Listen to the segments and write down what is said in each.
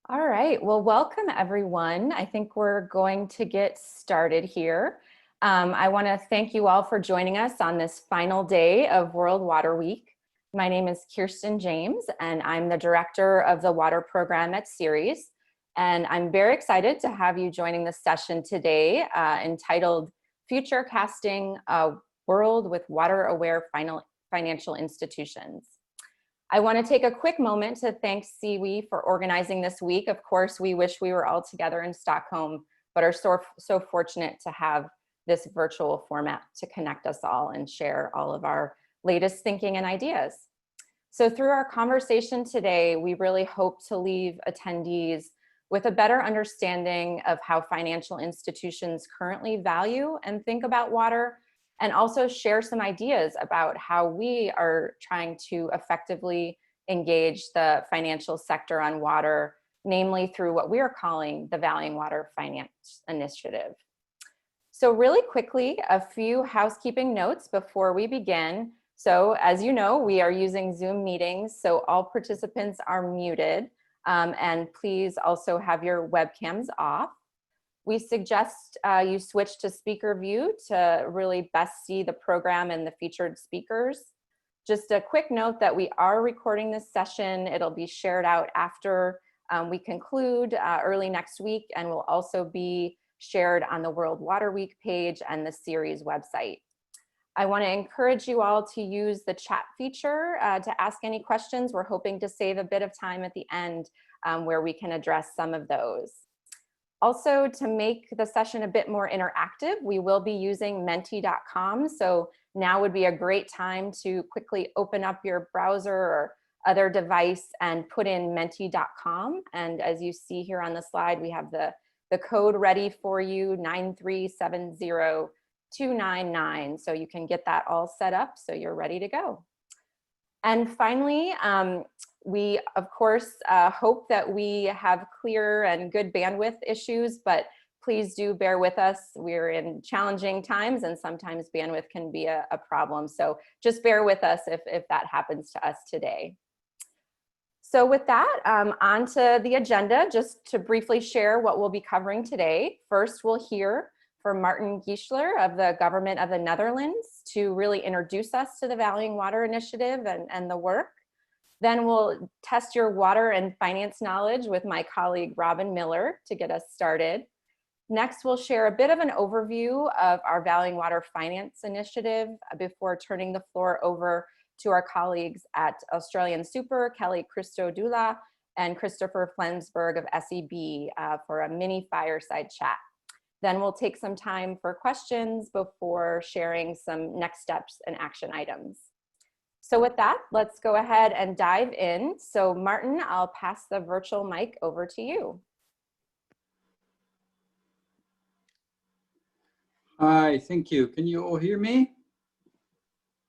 All right, well, welcome everyone. I think we're going to get started here. I want to thank you all for joining us on this final day of World Water Week. My name is Kirsten James, and I'm the director of the water program at Ceres. And I'm very excited to have you joining this session today entitled Futurecasting a World with Water-Aware Financial Institutions. I want to take a quick moment to thank CWE for organizing this week. Of course, we wish we were all together in Stockholm, but are so fortunate to have this virtual format to connect us all and share all of our latest thinking and ideas. So through our conversation today, we really hope to leave attendees with a better understanding of how financial institutions currently value and think about water, and also share some ideas about how we are trying to effectively engage the financial sector on water, namely through what we are calling the Valuing Water Finance Initiative. So really quickly, a few housekeeping notes before we begin. So as you know, we are using Zoom meetings, so all participants are muted, and please also have your webcams off. We suggest you switch to speaker view to really best see the program and the featured speakers. Just a quick note that we are recording this session. It'll be shared out after we conclude early next week, and will also be shared on the World Water Week page and the Ceres website. I want to encourage you all to use the chat feature to ask any questions. We're hoping to save a bit of time at the end where we can address some of those. Also, to make the session a bit more interactive, we will be using menti.com. So now would be a great time to quickly open up your browser or other device and put in menti.com. And as you see here on the slide, we have the code ready for you, 9370299. So you can get that all set up so you're ready to go. And finally, we, of course, hope that we have clear and good bandwidth issues, but please do bear with us. We're in challenging times, and sometimes bandwidth can be a problem. So just bear with us if that happens to us today. So with that, on to the agenda, just to briefly share what we'll be covering today. First, we'll hear from Martin Giesler of the Government of the Netherlands to really introduce us to the Valuing Water Initiative and the work. Then we'll test your water and finance knowledge with my colleague Robin Miller to get us started. Next, we'll share a bit of an overview of our Valuing Water Finance Initiative before turning the floor over to our colleagues at Australian Super, Kelly Christodoula and Christopher Flensburg of SEB for a mini fireside chat. Then we'll take some time for questions before sharing some next steps and action items. So with that, let's go ahead and dive in. So Martin, I'll pass the virtual mic over to you. Hi, thank you. Can you all hear me?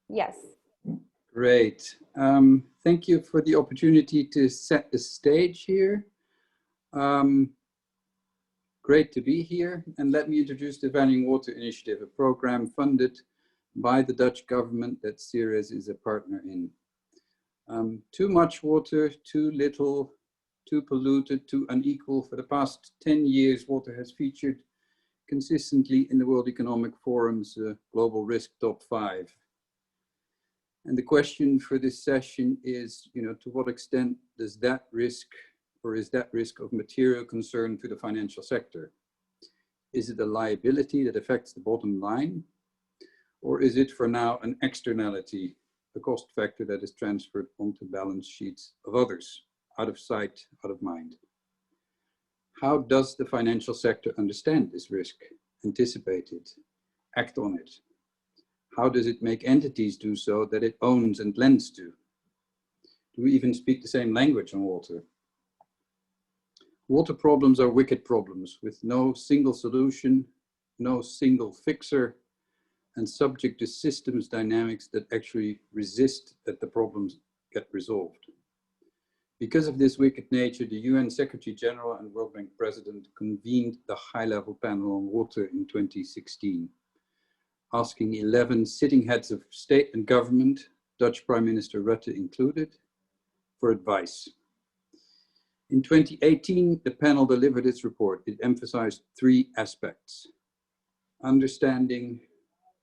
Yes. Great. Thank you for the opportunity to set the stage here. Great to be here. And let me introduce the Valuing Water Initiative, a program funded by the Dutch government that Ceres is a partner in. Too much water, too little, too polluted, too unequal. For the past 10 years, water has featured consistently in the World Economic Forum's Global Risk Top 5. And the question for this session is, to what extent does that risk, or is that risk of material concern to the financial sector? Is it a liability that affects the bottom line? Or is it for now an externality, a cost factor that is transferred onto balance sheets of others, out of sight, out of mind? How does the financial sector understand this risk, anticipate it, act on it? How does it make entities do so that it owns and lends to? Do we even speak the same language on water? Water problems are wicked problems with no single solution, no single fixer, and subject to systems dynamics that actually resist that the problems get resolved. Because of this wicked nature, the UN Secretary General and World Bank President convened the high-level panel on water in 2016, asking 11 sitting heads of state and government, Dutch Prime Minister Rutte included, for advice. In 2018, the panel delivered its report. It emphasized three aspects: understanding,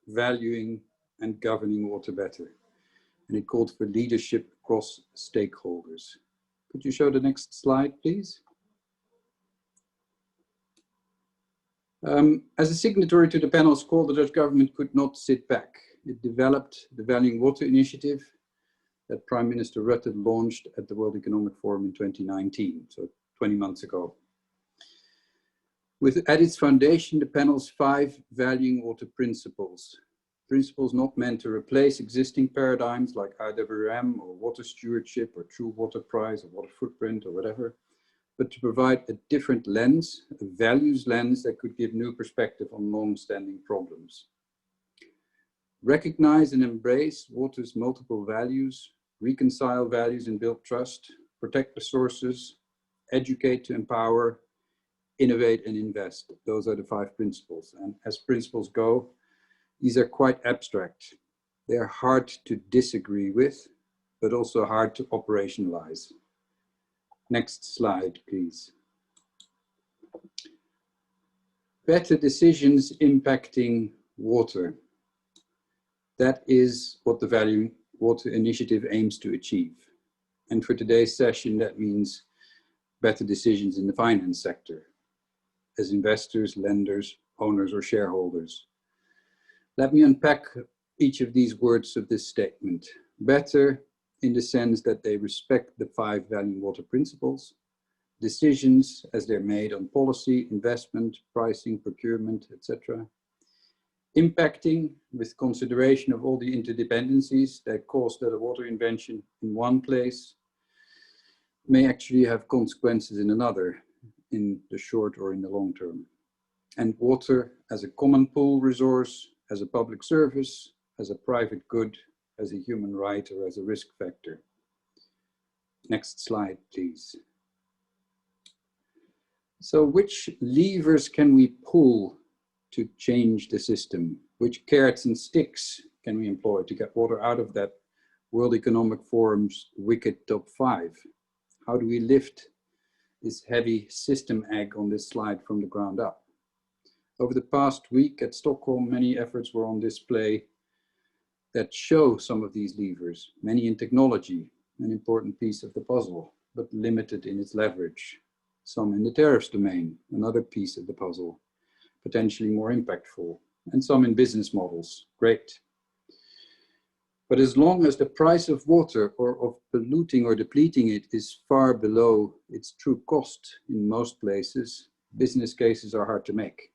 valuing, and governing water better. And it called for leadership across stakeholders. Could you show the next slide, please? As a signatory to the panel's call, the Dutch government could not sit back. It developed the Valuing Water initiative that Prime Minister Rutte launched at the World Economic Forum in 2019, so 20 months ago. At its foundation, the panel's 5 Valuing Water principles. Principles not meant to replace existing paradigms like IWM or water stewardship or true water price or water footprint or whatever, but to provide a different lens, a values lens that could give new perspective on long-standing problems. Recognize and embrace water's multiple values, reconcile values and build trust, protect resources, educate to empower, innovate and invest. Those are the 5 principles. And as principles go, these are quite abstract. They are hard to disagree with, but also hard to operationalize. Next slide, please. Better decisions impacting water. That is what the Valuing Water initiative aims to achieve. And for today's session, that means better decisions in the finance sector, as investors, lenders, owners, or shareholders. Let me unpack each of these words of this statement. Better in the sense that they respect the 5 Valuing Water principles, decisions as they're made on policy, investment, pricing, procurement, etc. Impacting with consideration of all the interdependencies that cause that a water invention in one place may actually have consequences in another, in the short or in the long term. And water as a common pool resource, as a public service, as a private good, as a human right, or as a risk factor. Next slide, please. So which levers can we pull to change the system? Which carrots and sticks can we employ to get water out of that World Economic Forum's wicked top 5? How do we lift this heavy system egg on this slide from the ground up? Over the past week at Stockholm, many efforts were on display that show some of these levers, many in technology, an important piece of the puzzle, but limited in its leverage. Some in the tariffs domain, another piece of the puzzle, potentially more impactful, and some in business models, great. But as long as the price of water or of polluting or depleting it is far below its true cost in most places, business cases are hard to make.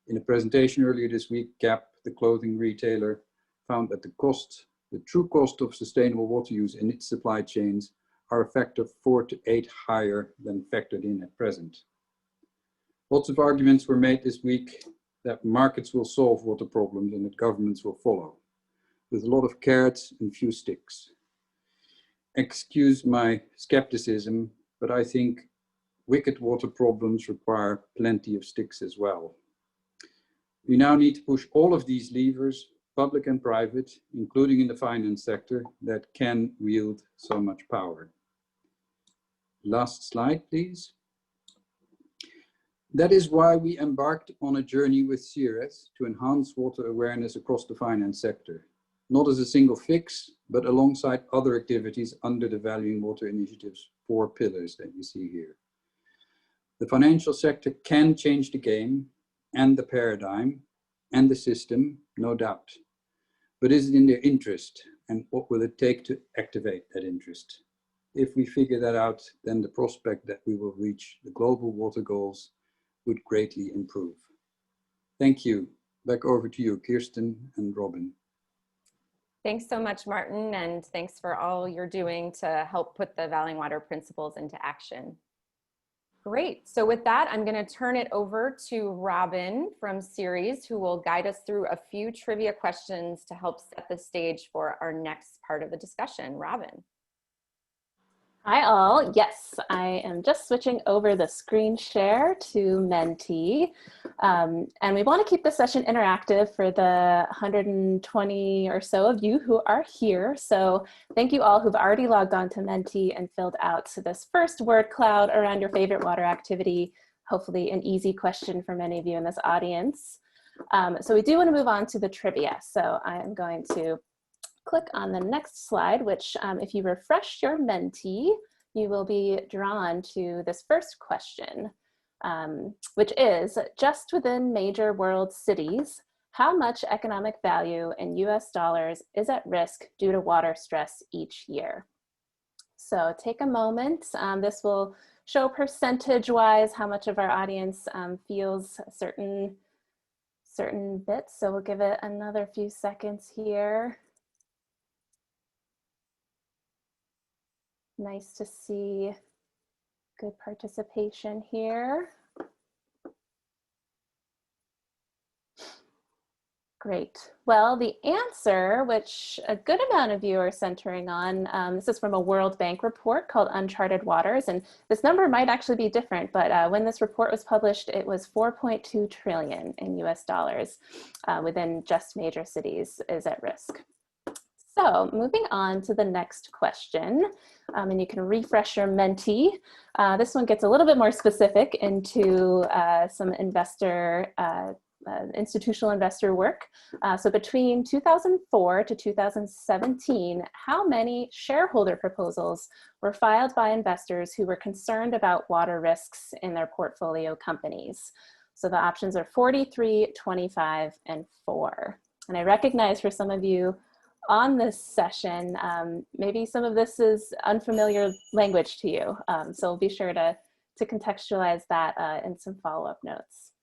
In a presentation earlier this week, Gap, the clothing retailer, found that the true cost of sustainable water use in its supply chains are a factor 4 to 8 higher than factored in at present. Lots of arguments were made this week that markets will solve water problems and that governments will follow, with a lot of carrots and few sticks. Excuse my skepticism, but I think wicked water problems require plenty of sticks as well. We now need to push all of these levers, public and private, including in the finance sector, that can wield so much power. Last slide, please. That is why we embarked on a journey with Ceres to enhance water awareness across the finance sector, not as a single fix, but alongside other activities under the Valuing Water Initiative's 4 pillars that you see here. The financial sector can change the game and the paradigm and the system, no doubt. But is it in their interest? And what will it take to activate that interest? If we figure that out, then the prospect that we will reach the global water goals would greatly improve. Thank you. Back over to you, Kirsten and Robin. Thanks so much, Martin, and thanks for all you're doing to help put the Valuing Water principles into action. Great. So with that, I'm going to turn it over to Robin from Ceres, who will guide us through a few trivia questions to help set the stage for our next part of the discussion. Robin. Hi all. Yes, I am just switching over the screen share to Menti. And we want to keep the session interactive for the 120 or so of you who are here. So thank you all who've already logged on to Menti and filled out this first word cloud around your favorite water activity. Hopefully an easy question for many of you in this audience. So we do want to move on to the trivia. So I am going to click on the next slide, which if you refresh your Menti, you will be drawn to this first question, which is, just within major world cities, how much economic value in US dollars is at risk due to water stress each year? So take a moment. This will show percentage-wise how much of our audience feels certain bits. So we'll give it another few seconds here. Nice to see good participation here. Great. Well, the answer, which a good amount of you are centering on, this is from a World Bank report called Uncharted Waters, and this number might actually be different, but when this report was published, it was 4.2 trillion in US dollars within just major cities is at risk. So moving on to the next question, and you can refresh your Menti. This one gets a little bit more specific into some institutional investor work. So between 2004 to 2017, how many shareholder proposals were filed by investors who were concerned about water risks in their portfolio companies? So the options are 43, 25, and 4. And I recognize for some of you on this session, maybe some of this is unfamiliar language to you. So be sure to contextualize that in some follow-up notes.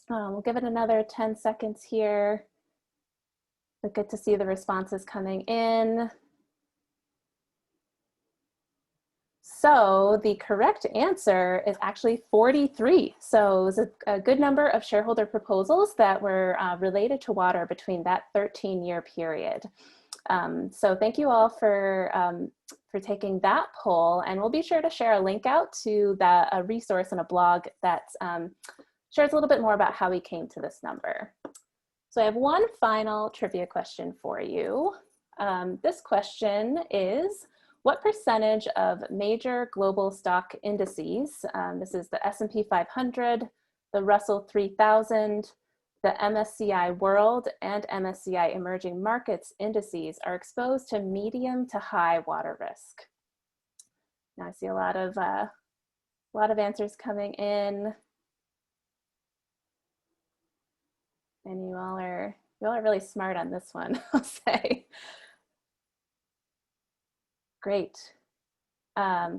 We'll give it another 10 seconds here. But good to see the responses coming in. So the correct answer is actually 43. So it was a good number of shareholder proposals that were related to water between that 13-year period. So thank you all for taking that poll, and we'll be sure to share a link out to a resource and a blog that shares a little bit more about how we came to this number. So I have one final trivia question for you. This question is, what percentage of major global stock indices, this is the S&P 500, the Russell 3000, the MSCI World and MSCI Emerging Markets indices, are exposed to medium to high water risk? Now I see a lot of answers coming in. And you all are really smart on this one, I'll say. Great.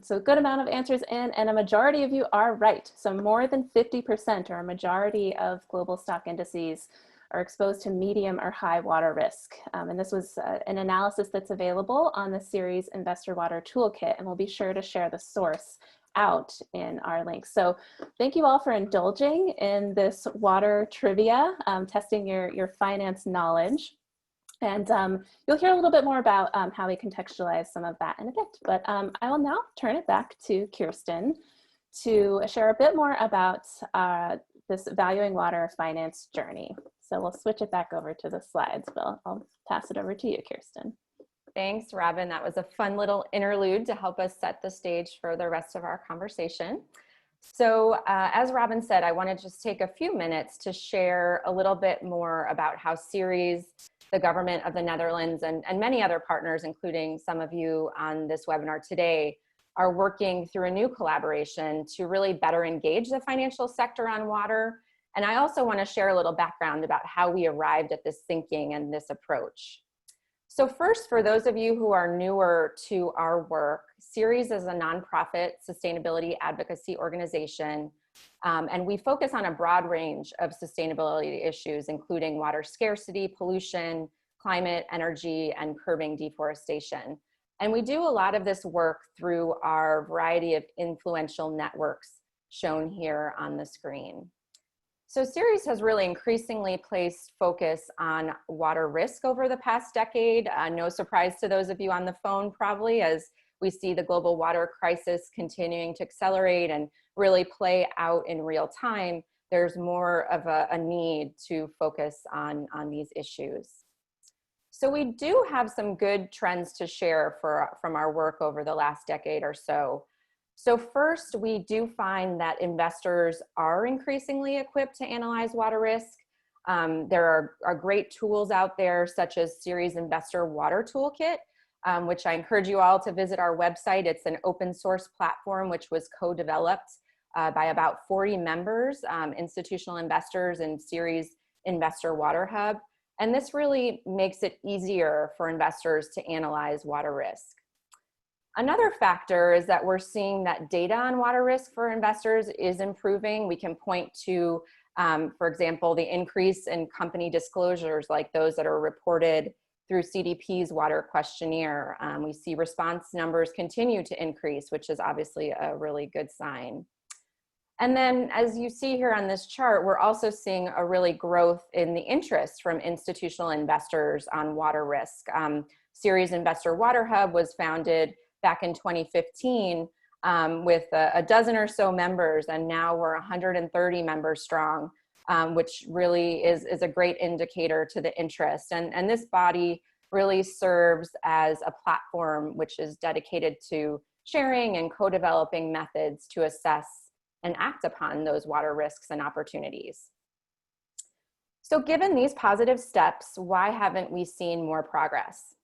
So a good amount of answers in, and a majority of you are right. So more than 50%, or a majority of global stock indices, are exposed to medium or high water risk. And this was an analysis that's available on the series Investor Water Toolkit, and we'll be sure to share the source out in our links. So thank you all for indulging in this water trivia, testing your finance knowledge. And you'll hear a little bit more about how we contextualize some of that in a bit. But I will now turn it back to Kirsten to share a bit more about this valuing water finance journey. So we'll switch it back over to the slides, but I'll pass it over to you, Kirsten. Thanks, Robin. That was a fun little interlude to help us set the stage for the rest of our conversation. So as Robin said, I want to just take a few minutes to share a little bit more about how Ceres, the government of the Netherlands, and many other partners, including some of you on this webinar today, are working through a new collaboration to really better engage the financial sector on water. And I also want to share a little background about how we arrived at this thinking and this approach. So first, for those of you who are newer to our work, Ceres is a nonprofit sustainability advocacy organization, and we focus on a broad range of sustainability issues, including water scarcity, pollution, climate, energy, and curbing deforestation. And we do a lot of this work through our variety of influential networks shown here on the screen. So Ceres has really increasingly placed focus on water risk over the past decade. No surprise to those of you on the phone probably, as we see the global water crisis continuing to accelerate and really play out in real time, there's more of a need to focus on these issues. So we do have some good trends to share from our work over the last decade or so. So first, we do find that investors are increasingly equipped to analyze water risk. There are great tools out there, such as Ceres Investor Water Toolkit, which I encourage you all to visit our website. It's an open source platform which was co-developed by about 40 members, institutional investors in Ceres Investor Water Hub. And this really makes it easier for investors to analyze water risk. Another factor is that we're seeing that data on water risk for investors is improving. We can point to, for example, the increase in company disclosures like those that are reported through CDP's water questionnaire. We see response numbers continue to increase, which is obviously a really good sign. And then as you see here on this chart, we're also seeing a really growth in the interest from institutional investors on water risk. Ceres Investor Water Hub was founded back in 2015 with a dozen or so members, and now we're 130 members strong, which really is a great indicator to the interest. And this body really serves as a platform which is dedicated to sharing and co-developing methods to assess and act upon those water risks and opportunities. So given these positive steps, why haven't we seen more progress?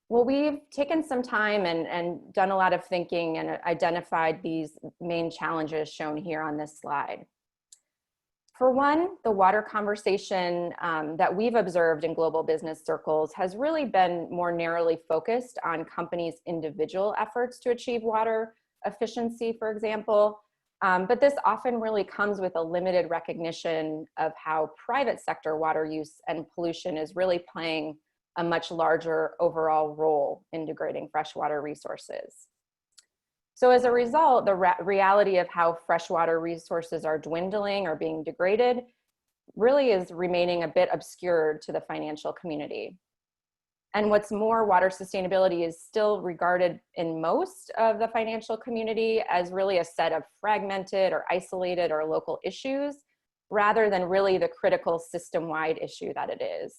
Well, we've taken some time and done a lot of thinking and identified these main challenges shown here on this slide. For one, the water conversation that we've observed in global business circles has really been more narrowly focused on companies' individual efforts to achieve water efficiency, for example. But this often really comes with a limited recognition of how private sector water use and pollution is really playing a much larger overall role in degrading freshwater resources. So as a result, the reality of how freshwater resources are dwindling or being degraded really is remaining a bit obscured to the financial community. And what's more, water sustainability is still regarded in most of the financial community as really a set of fragmented or isolated or local issues, rather than really the critical system-wide issue that it is.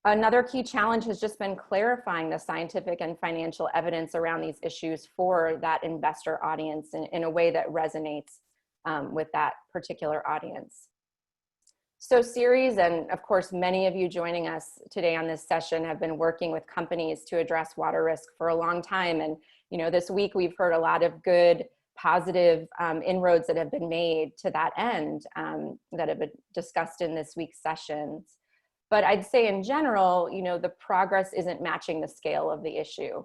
Another key challenge has just been clarifying the scientific and financial evidence around these issues for that investor audience in a way that resonates with that particular audience. So Ceres, and of course, many of you joining us today on this session have been working with companies to address water risk for a long time. And this week we've heard a lot of good, positive inroads that have been made to that end that have been discussed in this week's sessions. But I'd say in general, the progress isn't matching the scale of the issue.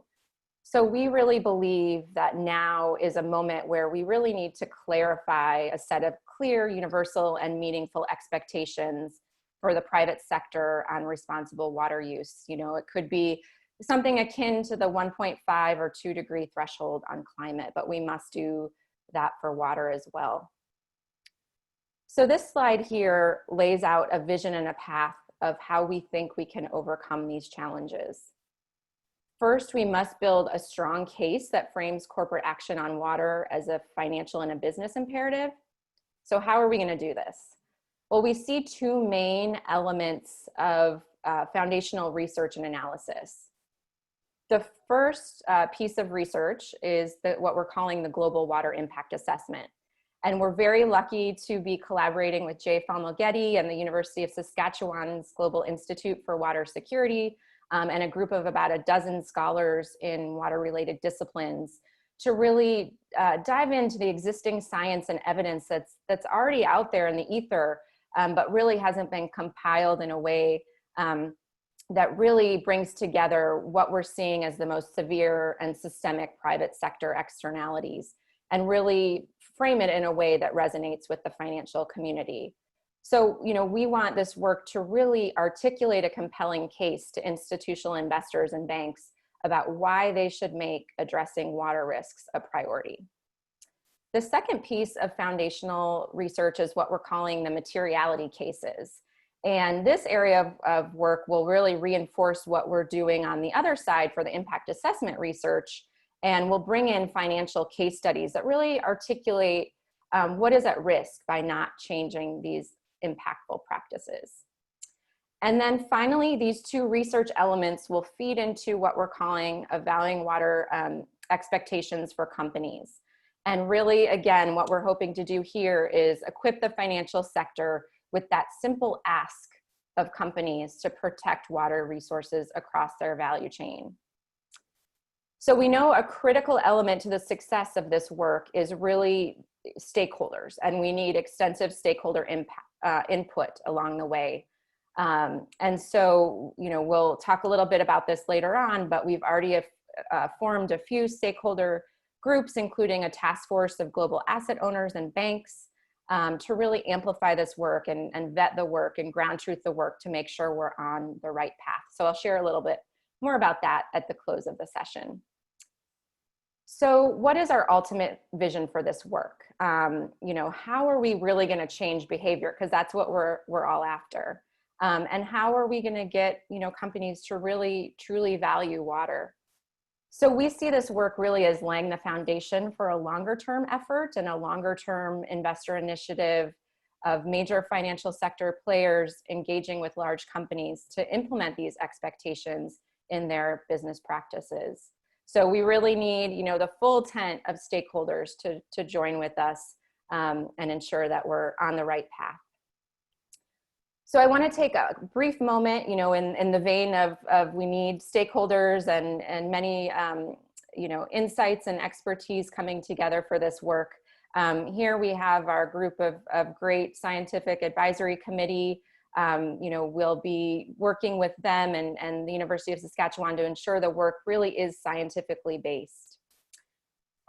So we really believe that now is a moment where we really need to clarify a set of clear, universal, and meaningful expectations for the private sector on responsible water use. It could be something akin to the 1.5 or 2 degree threshold on climate, but we must do that for water as well. So this slide here lays out a vision and a path of how we think we can overcome these challenges. First, we must build a strong case that frames corporate action on water as a financial and a business imperative. So how are we going to do this? Well, we see two main elements of foundational research and analysis. The first piece of research is what we're calling the Global Water Impact Assessment. And we're very lucky to be collaborating with Jay Falmogeti and the University of Saskatchewan's Global Institute for Water Security and a group of about a dozen scholars in water-related disciplines to really dive into the existing science and evidence that's already out there in the ether, but really hasn't been compiled in a way that really brings together what we're seeing as the most severe and systemic private sector externalities, and really frame it in a way that resonates with the financial community. So, we want this work to really articulate a compelling case to institutional investors and banks about why they should make addressing water risks a priority. The second piece of foundational research is what we're calling the materiality cases. And this area of work will really reinforce what we're doing on the other side for the impact assessment research And we'll bring in financial case studies that really articulate what is at risk by not changing these impactful practices. And then finally, these two research elements will feed into what we're calling a valuing water expectations for companies. And really, again, what we're hoping to do here is equip the financial sector with that simple ask of companies to protect water resources across their value chain. So we know a critical element to the success of this work is really stakeholders, and we need extensive stakeholder input along the way. And so, we'll talk a little bit about this later on, but we've already formed a few stakeholder groups, including a task force of global asset owners and banks, to really amplify this work and vet the work and ground truth the work to make sure we're on the right path. So I'll share a little bit more about that at the close of the session. So what is our ultimate vision for this work? How are we really going to change behavior? Because that's what we're all after. And how are we going to get companies to really truly value water? So we see this work really as laying the foundation for a longer term effort and a longer term investor initiative of major financial sector players engaging with large companies to implement these expectations in their business practices. So we really need, the full tent of stakeholders to join with us and ensure that we're on the right path. So I want to take a brief moment, in the vein of we need stakeholders and many, insights and expertise coming together for this work. Here we have our group of great scientific advisory committee. We'll be working with them and the University of Saskatchewan to ensure the work really is scientifically based.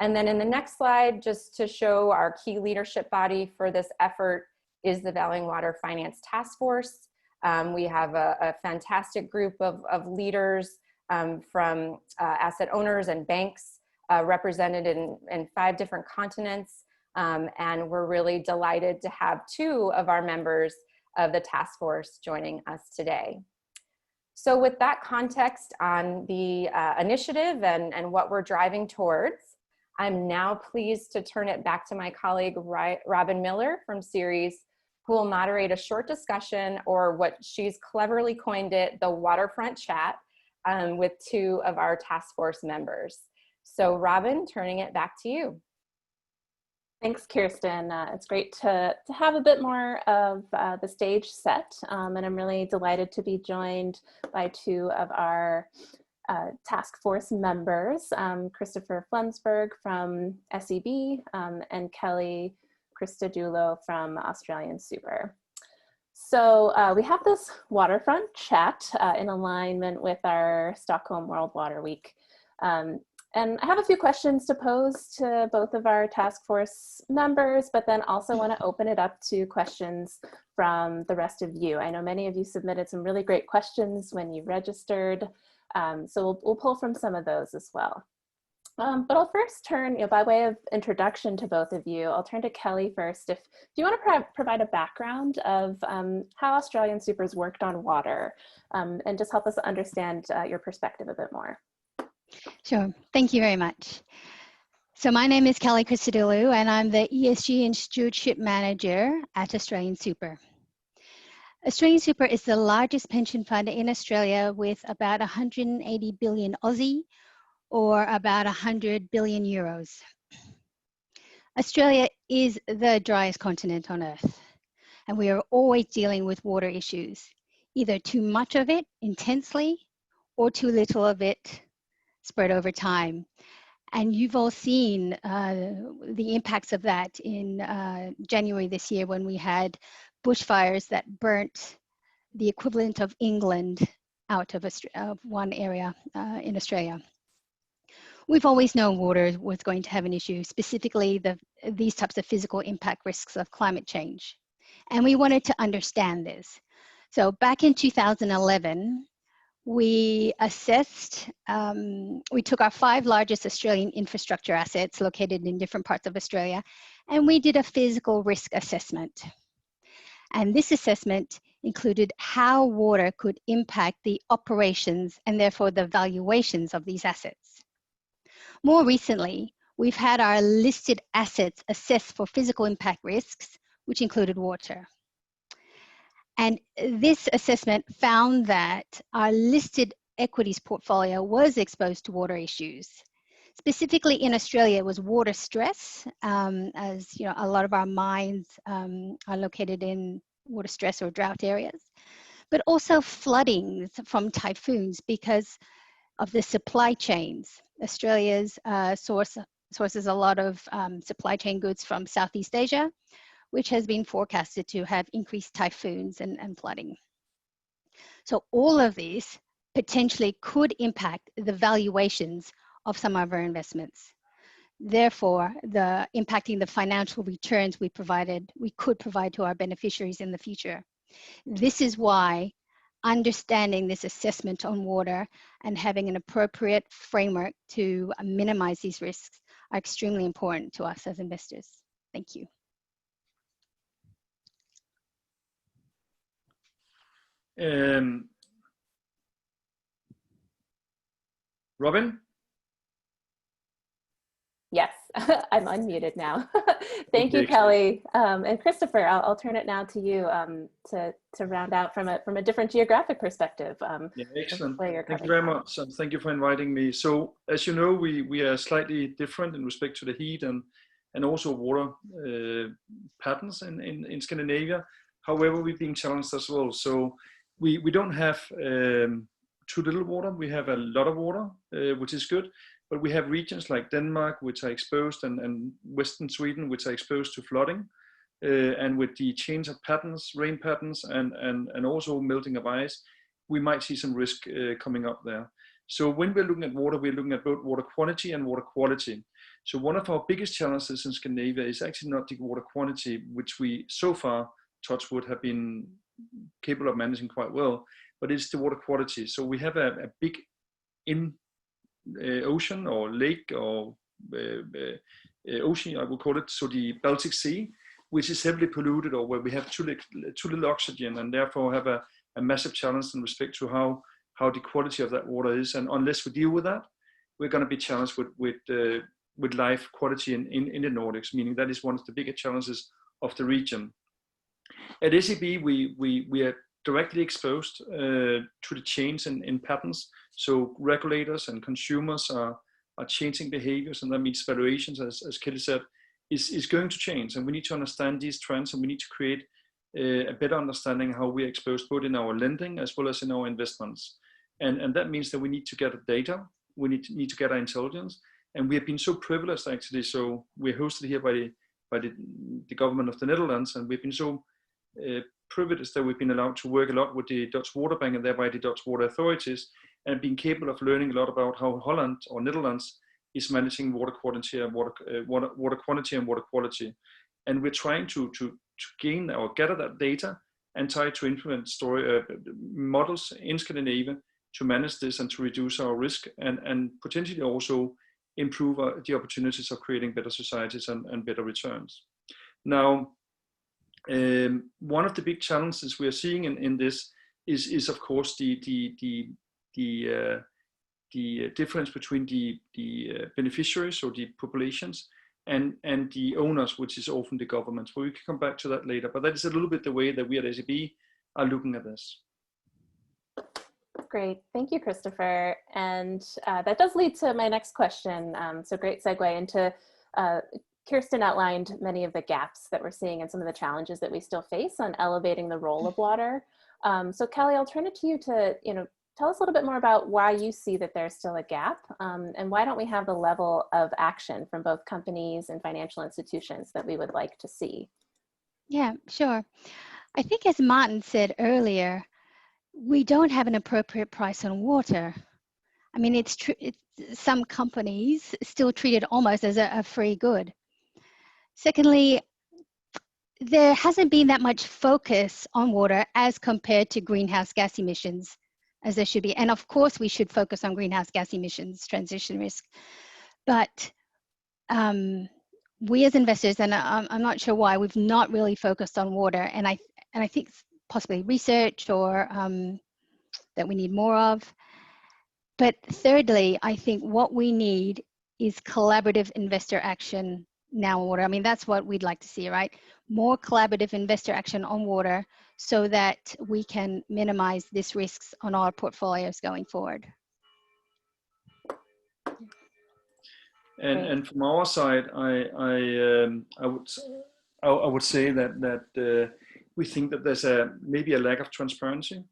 And then in the next slide, just to show our key leadership body for this effort is the Valuing Water Finance Task Force. We have a fantastic group of leaders from asset owners and banks represented in 5 different continents. And we're really delighted to have 2 of our members of the task force joining us today. So with that context on the initiative and what we're driving towards, I'm now pleased to turn it back to my colleague, Robin Miller from Ceres, who will moderate a short discussion, or what she's cleverly coined it, the waterfront chat, with 2 of our task force members. So Robin, turning it back to you. Thanks, Kirsten. It's great to have a bit more of the stage set, and I'm really delighted to be joined by 2 of our task force members, Christopher Flensburg from SEB and Kelly Christodoulou from Australian Super. So we have this waterfront chat in alignment with our Stockholm World Water Week. And I have a few questions to pose to both of our task force members, but then also want to open it up to questions from the rest of you. I know many of you submitted some really great questions when you registered, so we'll pull from some of those as well. But I'll first turn, by way of introduction to both of you, I'll turn to Kelly first. Do you want to provide a background of how Australian Super's worked on water, and just help us understand your perspective a bit more? Sure, thank you very much. So my name is Kelly Christodoulou, and I'm the ESG and Stewardship Manager at Australian Super. Australian Super is the largest pension fund in Australia with about 180 billion Aussie, or about 100 billion euros. Australia is the driest continent on Earth, and we are always dealing with water issues, either too much of it intensely or too little of it spread over time. And you've all seen the impacts of that in January this year, when we had bushfires that burnt the equivalent of England out of one area in Australia. We've always known water was going to have an issue, specifically these types of physical impact risks of climate change. And we wanted to understand this. So back in 2011, we assessed, we took our 5 largest Australian infrastructure assets located in different parts of Australia, and we did a physical risk assessment. And this assessment included how water could impact the operations and therefore the valuations of these assets. More recently, we've had our listed assets assessed for physical impact risks, which included water. And this assessment found that our listed equities portfolio was exposed to water issues. Specifically in Australia, it was water stress, as you know, a lot of our mines are located in water stress or drought areas, but also floodings from typhoons because of the supply chains. Australia's sources a lot of supply chain goods from Southeast Asia, which has been forecasted to have increased typhoons and flooding. So all of these potentially could impact the valuations of some of our investments. Therefore, impacting the financial returns we could provide to our beneficiaries in the future. This is why understanding this assessment on water and having an appropriate framework to minimize these risks are extremely important to us as investors. Thank you. Robin? Yes, I'm unmuted now. Thank you, Kelly. And Christopher, I'll turn it now to you to round out from a different geographic perspective. Yeah, excellent. Thank you very much, and thank you for inviting me. So, as you know, we are slightly different in respect to the heat and also water patterns in Scandinavia. However, we're being challenged as well. So we don't have too little water. We have a lot of water, which is good. But we have regions like Denmark, which are exposed, and Western Sweden, which are exposed to flooding. And with the change of patterns, rain patterns, and also melting of ice, we might see some risk coming up there. So when we're looking at water, we're looking at both water quantity and water quality. So one of our biggest challenges in Scandinavia is actually not the water quantity, which we so far, touch wood, have been capable of managing quite well, but it's the water quality. So we have a big ocean or lake or ocean, I would call it, so the Baltic Sea, which is heavily polluted, or where we have too little oxygen, and therefore have a massive challenge in respect to how the quality of that water is. And unless we deal with that, we're going to be challenged with life quality in the Nordics, meaning that is one of the bigger challenges of the region. At SEB, we are directly exposed to the change in patterns. So regulators and consumers are changing behaviors, and that means valuations, as Kelly said, is going to change. And we need to understand these trends, and we need to create a better understanding how we are exposed both in our lending as well as in our investments. And that means that we need to get data, we need to get our intelligence, and we have been so privileged actually. So we're hosted here by the government of the Netherlands, and we've been so privileged that we've been allowed to work a lot with the Dutch Water Bank and thereby the Dutch water authorities, and being capable of learning a lot about how Holland or Netherlands is managing water quantity and water quantity and water quality. And we're trying to gain or gather that data and try to implement models in Scandinavia to manage this and to reduce our risk and potentially also improve the opportunities of creating better societies and better returns. Now, one of the big challenges we are seeing in this is of course the difference between the beneficiaries or the populations and the owners, which is often the government. But we can come back to that later. But that is a little bit the way that we at SEB are looking at this. Great, thank you, Christopher. And that does lead to my next question. So great segue into Kirsten outlined many of the gaps that we're seeing and some of the challenges that we still face on elevating the role of water. So Kelly, I'll turn it to you to tell us a little bit more about why you see that there's still a gap, and why don't we have the level of action from both companies and financial institutions that we would like to see? Yeah, sure. I think as Martin said earlier, we don't have an appropriate price on water. I mean, it's true, some companies still treat it almost as a free good. Secondly, there hasn't been that much focus on water as compared to greenhouse gas emissions as there should be. And of course, we should focus on greenhouse gas emissions, transition risk. But we as investors, and I'm not sure why, we've not really focused on water. And I think possibly research or that we need more of. But thirdly, I think what we need is collaborative investor action now on water. I mean, that's what we'd like to see, right? More collaborative investor action on water so that we can minimize these risks on our portfolios going forward. And from our side, I would say that we think that there's maybe a lack of transparency.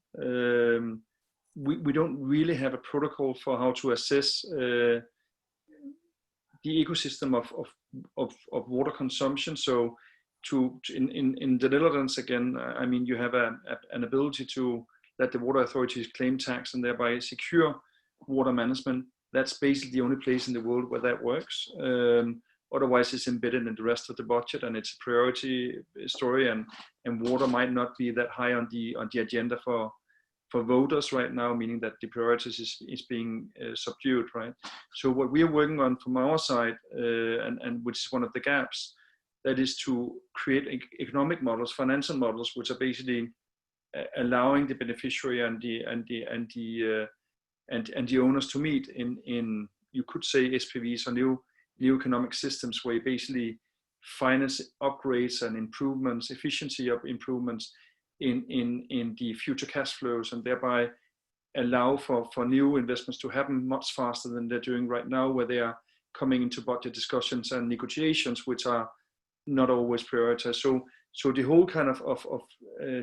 We don't really have a protocol for how to assess the ecosystem of water consumption. So in the Netherlands, again, I mean, you have an ability to let the water authorities claim tax and thereby secure water management. That's basically the only place in the world where that works. Otherwise, it's embedded in the rest of the budget, and it's a priority story. And water might not be that high on the agenda for voters right now, meaning that the priorities is being subdued, right? So what we are working on from our side, and which is one of the gaps, that is to create economic models, financial models, which are basically allowing the beneficiary and the owners to meet in you could say SPVs or new economic systems, where you basically finance upgrades and improvements, efficiency of improvements in the future cash flows, and thereby allow for new investments to happen much faster than they're doing right now, where they are coming into budget discussions and negotiations, which are not always prioritized. So the whole kind of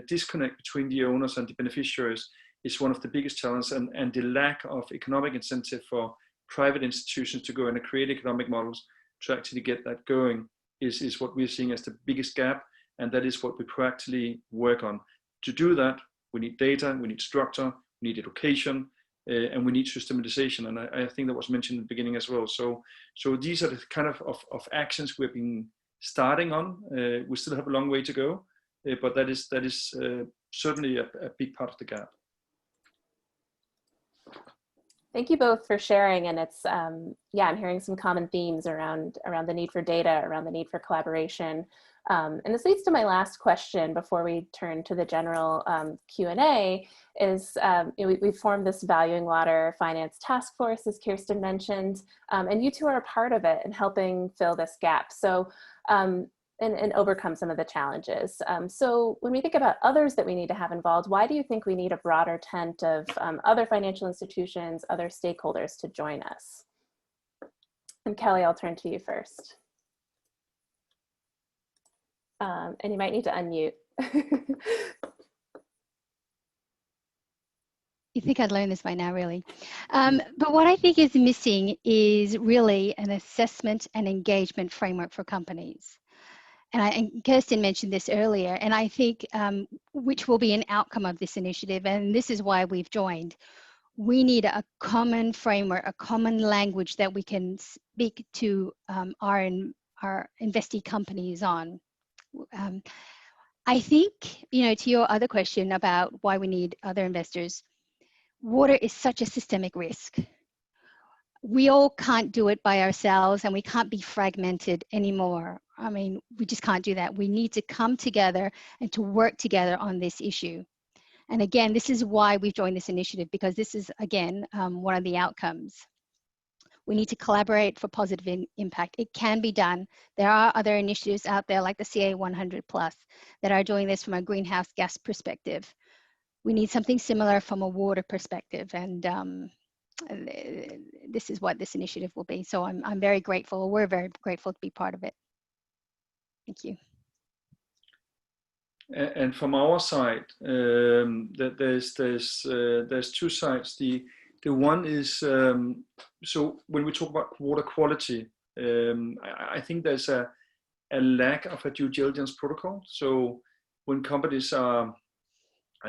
disconnect between the owners and the beneficiaries is one of the biggest challenges, and the lack of economic incentive for private institutions to go in and create economic models to actually get that going is what we're seeing as the biggest gap, and that is what we proactively work on. To do that, we need data, we need structure, we need education, and we need systematization, and I think that was mentioned in the beginning as well. So these are the kind of actions we've been starting on. We still have a long way to go, but that is certainly a big part of the gap. Thank you both for sharing, and it's yeah, I'm hearing some common themes around the need for data, around the need for collaboration, and this leads to my last question before we turn to the general Q&A. Is you know, we've formed this Valuing Water Finance Task Force, as Kirsten mentioned, and you two are a part of it in helping fill this gap. So. And overcome some of the challenges. So when we think about others that we need to have involved, why do you think we need a broader tent of other financial institutions, other stakeholders to join us? And Kelly, I'll turn to you first. And you might need to unmute. You think I'd learn this by now, really. But what I think is missing is really an assessment and engagement framework for companies. And Kirsten mentioned this earlier, and I think which will be an outcome of this initiative, and this is why we've joined. We need a common framework, a common language that we can speak to our investee companies on. I think, you know, to your other question about why we need other investors, water is such a systemic risk. We all can't do it by ourselves, and we can't be fragmented anymore. I mean, we just can't do that. We need to come together and to work together on this issue. And again, this is why we've joined this initiative, because this is, again, one of the outcomes. We need to collaborate for positive impact. It can be done. There are other initiatives out there like the CA 100 Plus that are doing this from a greenhouse gas perspective. We need something similar from a water perspective, and this is what this initiative will be. So I'm very grateful. We're very grateful to be part of it. Thank you. And from our side, there's two sides. The one is so when we talk about water quality, I think there's a lack of a due diligence protocol. So when companies are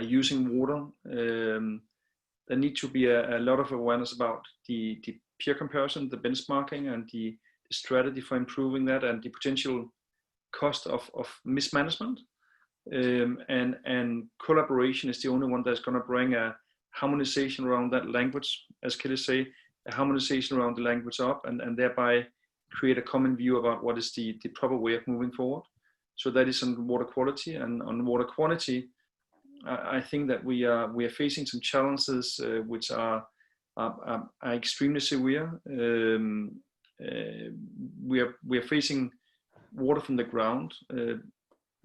using water, there need to be a lot of awareness about the peer comparison, the benchmarking, and the strategy for improving that, and the potential cost of mismanagement. And collaboration is the only one that's going to bring a harmonization around that language, as Kelly say, a harmonization around the language up, and thereby create a common view about what is the proper way of moving forward. So that is on water quality. And on water quantity, I think that we are facing some challenges which are extremely severe. we are facing water from the ground,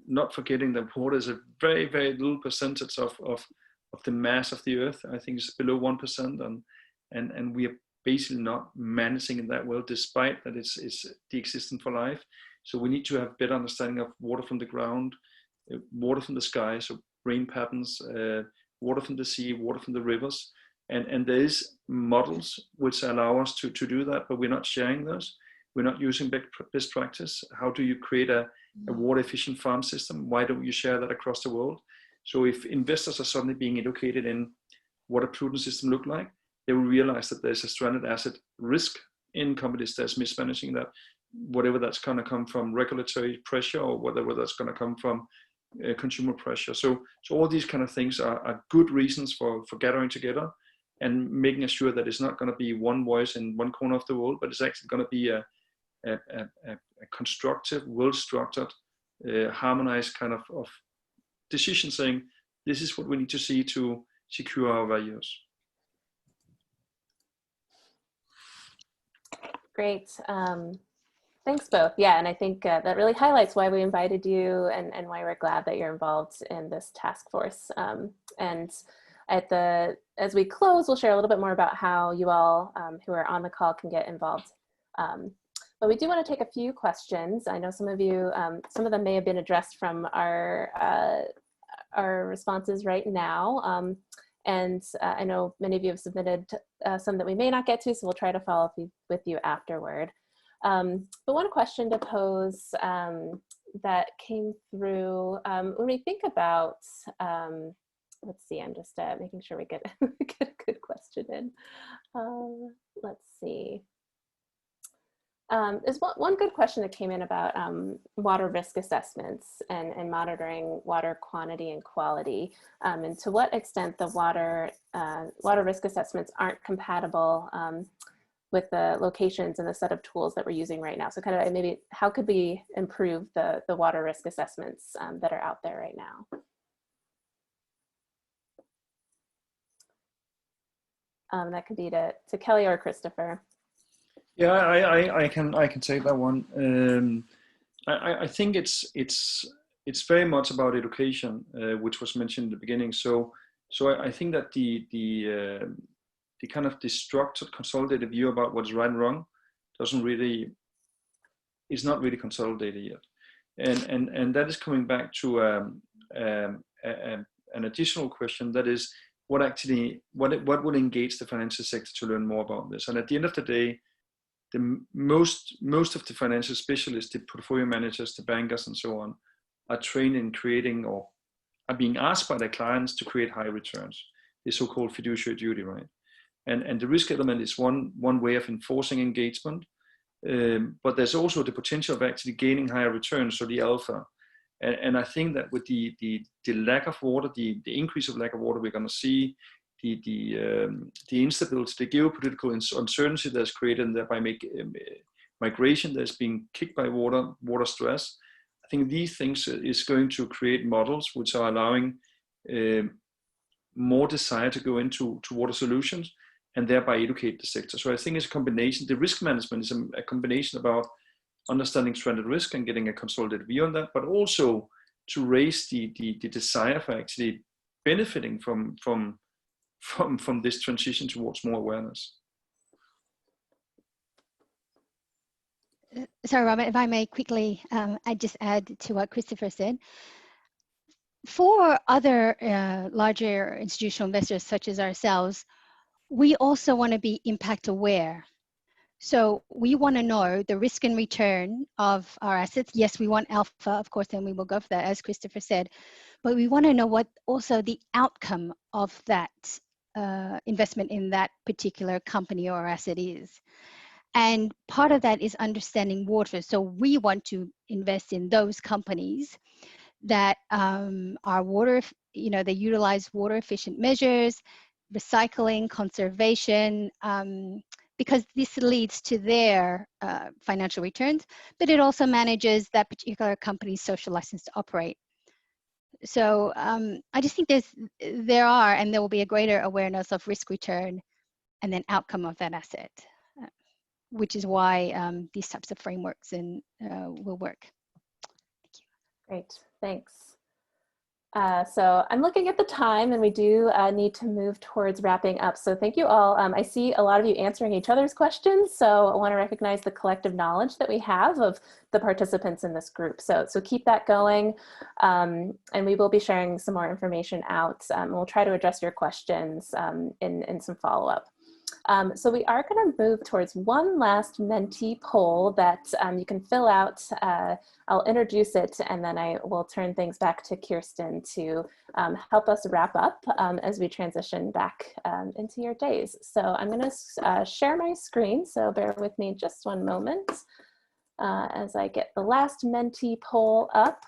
not forgetting that water is a very, very little percentage of the mass of the earth. I think it's below 1%, and we are basically not managing it that well, despite that it's the existence for life. So we need to have better understanding of water from the ground, water from the sky, so rain patterns, water from the sea, water from the rivers. And there is models which allow us to do that, but we're not sharing those. We're not using best practice. How do you create a water efficient farm system? Why don't you share that across the world? So if investors are suddenly being educated in what a prudent system look like, they will realize that there's a stranded asset risk in companies that's mismanaging that, whatever that's going to come from regulatory pressure or whatever that's going to come from consumer pressure. So all these kind of things are good reasons for gathering together and making sure that it's not going to be one voice in one corner of the world, but it's actually going to be a constructive, well-structured, harmonized kind of decision saying, this is what we need to see to secure our values. Great. Thanks both. Yeah, and I think that really highlights why we invited you and why we're glad that you're involved in this task force. And as we close, we'll share a little bit more about how you all who are on the call can get involved. But we do want to take a few questions. I know some of you, some of them may have been addressed from our responses right now. And I know many of you have submitted some that we may not get to, so we'll try to follow up with you afterward. But one question to pose that came through, when we think about, let's see, I'm just making sure we get, get a good question in. Let's see. There's one good question that came in about water risk assessments and monitoring water quantity and quality, and to what extent the water risk assessments aren't compatible with the locations and the set of tools that we're using right now. So kind of maybe how could we improve the water risk assessments that are out there right now? That could be to Kelly or Christopher. Yeah, I can take that one. I think it's very much about education, which was mentioned in the beginning. So I think that the kind of the structured, consolidated view about what's right and wrong is not really consolidated yet, and that is coming back to an additional question, that is what will engage the financial sector to learn more about this. And at the end of the day, the most of the financial specialists, the portfolio managers, the bankers, and so on, are trained in creating or are being asked by their clients to create high returns, the so-called fiduciary duty, right? And the risk element is one way of enforcing engagement, but there's also the potential of actually gaining higher returns, so the alpha. And I think that with the lack of water, the increase of lack of water, we're going to see the instability, the geopolitical uncertainty that's created, and thereby migration that's being kicked by water stress. I think these things is going to create models which are allowing more desire to go into water solutions and thereby educate the sector. So I think it's a combination. The risk management is a combination about understanding stranded risk and getting a consolidated view on that, but also to raise the desire for actually benefiting from this transition towards more awareness. Sorry, Robert, if I may quickly just add to what Christopher said. For other larger institutional investors such as ourselves, we also want to be impact aware. So we want to know the risk and return of our assets. Yes, we want alpha, of course, and we will go for that, as Christopher said. But we want to know what also the outcome of that investment in that particular company or asset is. And part of that is understanding water. So we want to invest in those companies that are water, they utilize water efficient measures, recycling, conservation, because this leads to their financial returns, but it also manages that particular company's social license to operate. So I just think there will be a greater awareness of risk return and then outcome of that asset. which is why these types of frameworks will work. Great, thanks. So I'm looking at the time, and we do need to move towards wrapping up. So thank you all. I see a lot of you answering each other's questions. So I want to recognize the collective knowledge that we have of the participants in this group. So keep that going. And we will be sharing some more information out. We'll try to address your questions in some follow-up. So we are going to move towards one last mentee poll that you can fill out. I'll introduce it, and then I will turn things back to Kirsten to help us wrap up as we transition back into your days. So I'm going to share my screen, so bear with me just one moment as I get the last mentee poll up.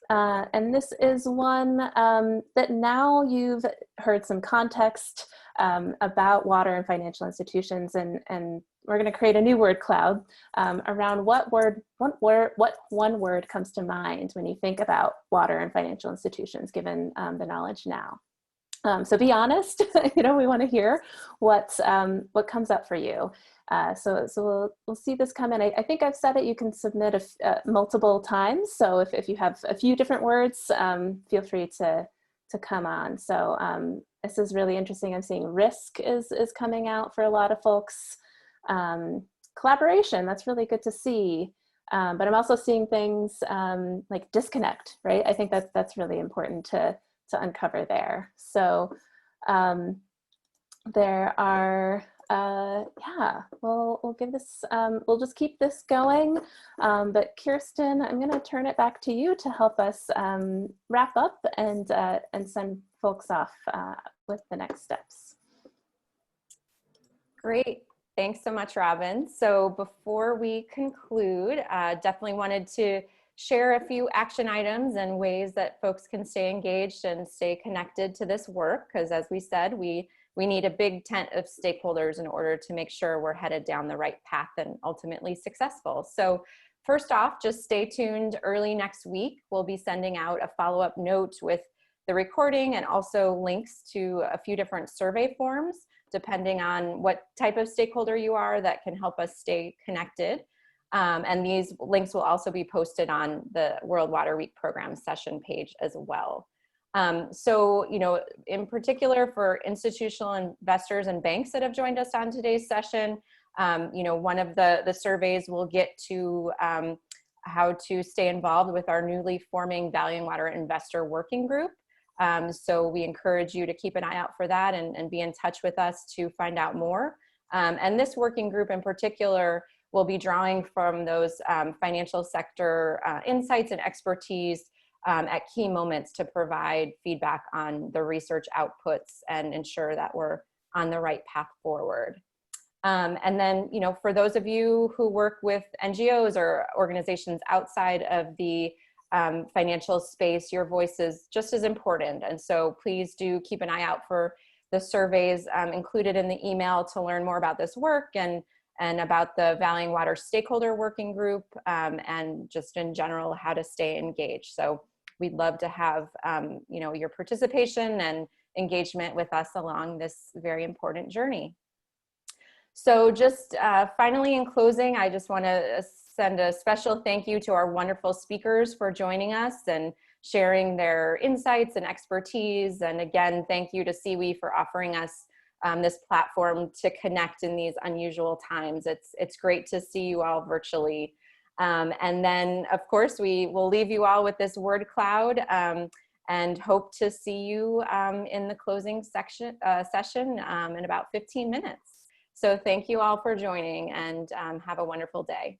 And this is one that now you've heard some context about water and financial institutions, and we're going to create a new word cloud around what one word comes to mind when you think about water and financial institutions, given the knowledge now. So be honest, we want to hear what comes up for you. So we'll see this come in. I think I've said it, you can submit multiple times. So if you have a few different words, feel free to come on. So this is really interesting. I'm seeing risk is coming out for a lot of folks. Collaboration, that's really good to see. But I'm also seeing things like disconnect, right? I think that's really important to uncover there. So there are, we'll give this, we'll just keep this going. But Kirsten, I'm going to turn it back to you to help us wrap up and send folks off with the next steps. Great. Thanks so much, Robin. So before we conclude, definitely wanted to share a few action items and ways that folks can stay engaged and stay connected to this work. Because as we said, we need a big tent of stakeholders in order to make sure we're headed down the right path and ultimately successful. So first off, just stay tuned. Early next week, we'll be sending out a follow-up note with the recording and also links to a few different survey forms, depending on what type of stakeholder you are, that can help us stay connected. And these links will also be posted on the World Water Week program session page as well. So, in particular for institutional investors and banks that have joined us on today's session, one of the surveys will get to how to stay involved with our newly forming Valuing Water Investor Working Group. So we encourage you to keep an eye out for that and be in touch with us to find out more. And this working group in particular will be drawing from those financial sector insights and expertise at key moments to provide feedback on the research outputs and ensure that we're on the right path forward. And then, for those of you who work with NGOs or organizations outside of the financial space, your voice is just as important. And so please do keep an eye out for the surveys included in the email to learn more about this work and about the Valuing Water Stakeholder Working Group and just in general how to stay engaged. So we'd love to have your participation and engagement with us along this very important journey. So just finally in closing, I just want to send a special thank you to our wonderful speakers for joining us and sharing their insights and expertise. And again, thank you to CWE for offering us this platform to connect in these unusual times. It's great to see you all virtually. And then, of course, we will leave you all with this word cloud and hope to see you in the closing session in about 15 minutes. So thank you all for joining and have a wonderful day.